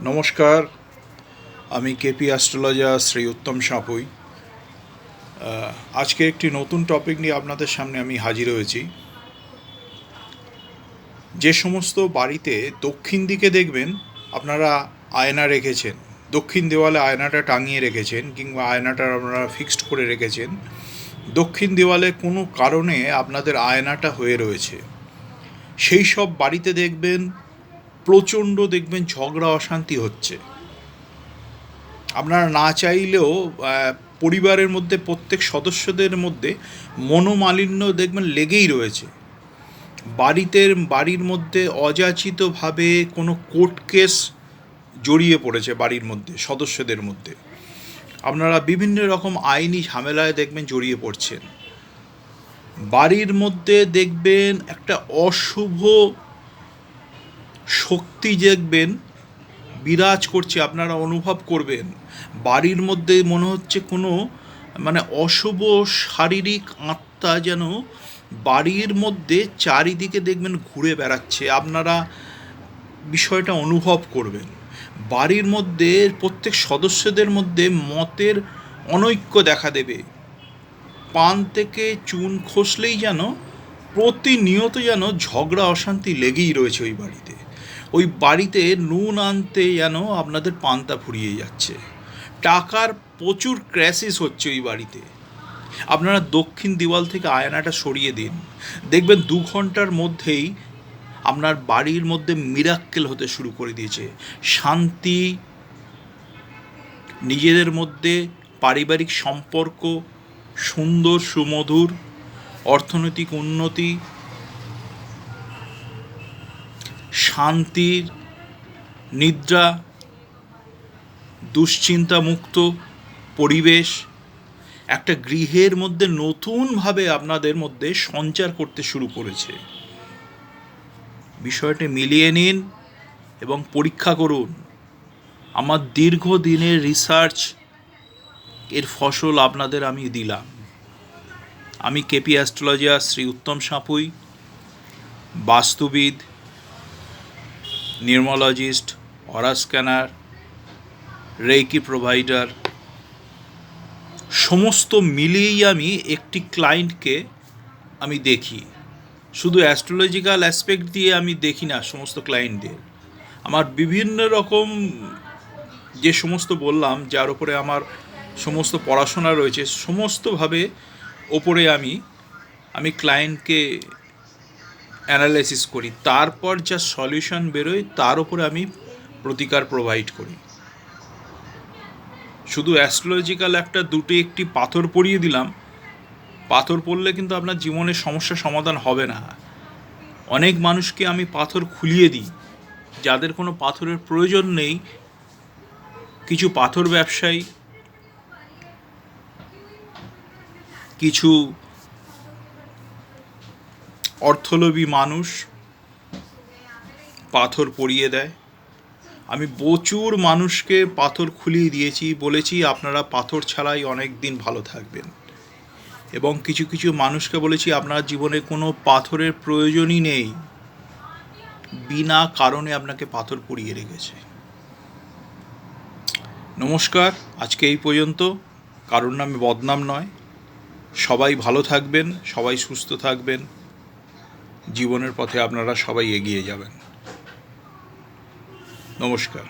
নমস্কার, আমি KP astrologer Shri উত্তম সাঁপুই। আজকে একটি নতুন টপিক নিয়ে আপনাদের সামনে আমি হাজির হয়েছি। যে সমস্ত বাড়িতে দক্ষিণ দিকে দেখবেন আপনারা আয়না রেখেছেন, দক্ষিণ দেওয়ালে আয়নাটা টাঙিয়ে রেখেছেন কিংবা আয়নাটা আপনারা ফিক্সড করে রেখেছেন, দক্ষিণ দেওয়ালে কোনো কারণে আপনাদের আয়নাটা হয়ে রয়েছে, সেই সব বাড়িতে দেখবেন প্রচণ্ড ঝগড়া অশান্তি হচ্ছে। আপনারা না চাইলেও পরিবারের মধ্যে প্রত্যেক সদস্যদের মধ্যে মনোমালিন্য লেগেই রয়েছে। বাড়ির মধ্যে অযাচিতভাবে কোনো কোর্ট কেস জড়িয়ে পড়েছে বাড়ির মধ্যে সদস্যদের মধ্যে। আপনারা বিভিন্ন রকম আইনি ঝামেলায় জড়িয়ে পড়ছেন। বাড়ির মধ্যে একটা অশুভ শক্তি বিরাজ করছে, আপনারা অনুভব করবেন। বাড়ির মধ্যে মনে হচ্ছে কোনো অশুভ শারীরিক আত্মা যেন বাড়ির মধ্যে চারিদিকে ঘুরে বেড়াচ্ছে, আপনারা বিষয়টা অনুভব করবেন। বাড়ির মধ্যে প্রত্যেক সদস্যদের মধ্যে মতের অনৈক্য দেখা দেবে। পান থেকে চুন খসলেই প্রতিনিয়ত ঝগড়া অশান্তি লেগেই রয়েছে ওই বাড়িতে নুন আনতে আপনাদের পান্তা ফুরিয়ে যাচ্ছে। টাকার প্রচুর ক্রাইসিস হচ্ছে ওই বাড়িতে। আপনারা দক্ষিণ দেওয়াল থেকে আয়নাটা সরিয়ে দিন, দেখবেন 2 ঘন্টার মধ্যেই আপনার বাড়ির মধ্যে মিরাক্কেল হতে শুরু করে দিয়েছে। শান্তি, নিজেদের মধ্যে পারিবারিক সম্পর্ক সুন্দর সুমধুর, অর্থনৈতিক উন্নতি, শান্তির নিদ্রা, দুশ্চিন্তা মুক্ত পরিবেশ একটা গৃহের মধ্যে নতুনভাবে আপনাদের মধ্যে সঞ্চার করতে শুরু করেছে। বিষয়টি মিলিয়ে নিন এবং পরীক্ষা করুন। আমার দীর্ঘদিনের রিসার্চ এর ফসল আপনাদের আমি দিলাম। আমি কেপি অ্যাস্ট্রোলজার শ্রী উত্তম সাঁপুই, বাস্তুবিদ, নিউমোলজিস্ট, অরা স্ক্যানার, রেকি প্রোভাইডার, সমস্ত মিলিয়েই আমি একটি ক্লায়েন্টকে আমি দেখি। শুধু অ্যাস্ট্রোলজিক্যাল অ্যাসপেক্ট দিয়ে আমি দেখি না সমস্ত ক্লায়েন্টদের। আমার বিভিন্ন রকম যে সমস্ত বললাম, যার উপরে আমার সমস্ত পড়াশোনা রয়েছে, সমস্তভাবে ওপরে আমি ক্লায়েন্টকে অ্যানালাইসিস করি, তারপর যা সলিউশন বেরোয় তার উপরে আমি প্রতিকার প্রোভাইড করি। শুধু অ্যাস্ট্রোলজিক্যাল একটি পাথর পরিয়ে দিলাম, পাথর পড়লে কিন্তু আপনার জীবনের সমস্যার সমাধান হবে না। অনেক মানুষকে আমি পাথর খুলিয়ে দিই, যাদের কোনো পাথরের প্রয়োজন নেই। কিছু পাথর ব্যবসায়ী, কিছু অর্থলোভী মানুষ পাথর পরিয়ে দেয়। আমি প্রচুর মানুষকে পাথর খুলিয়ে দিয়েছি, বলেছি আপনারা পাথর ছাড়াই অনেক দিন ভালো থাকবেন। এবং কিছু কিছু মানুষকে বলেছি আপনার জীবনে কোনো পাথরের প্রয়োজনই নেই, বিনা কারণে আপনাকে পাথর পরিয়ে রেখেছে। নমস্কার, আজকে এই পর্যন্ত। কারোর নামে বদনাম নয়। সবাই ভালো থাকবেন, সবাই সুস্থ থাকবেন, জীবনের পথে আপনারা সবাই এগিয়ে যাবেন। নমস্কার।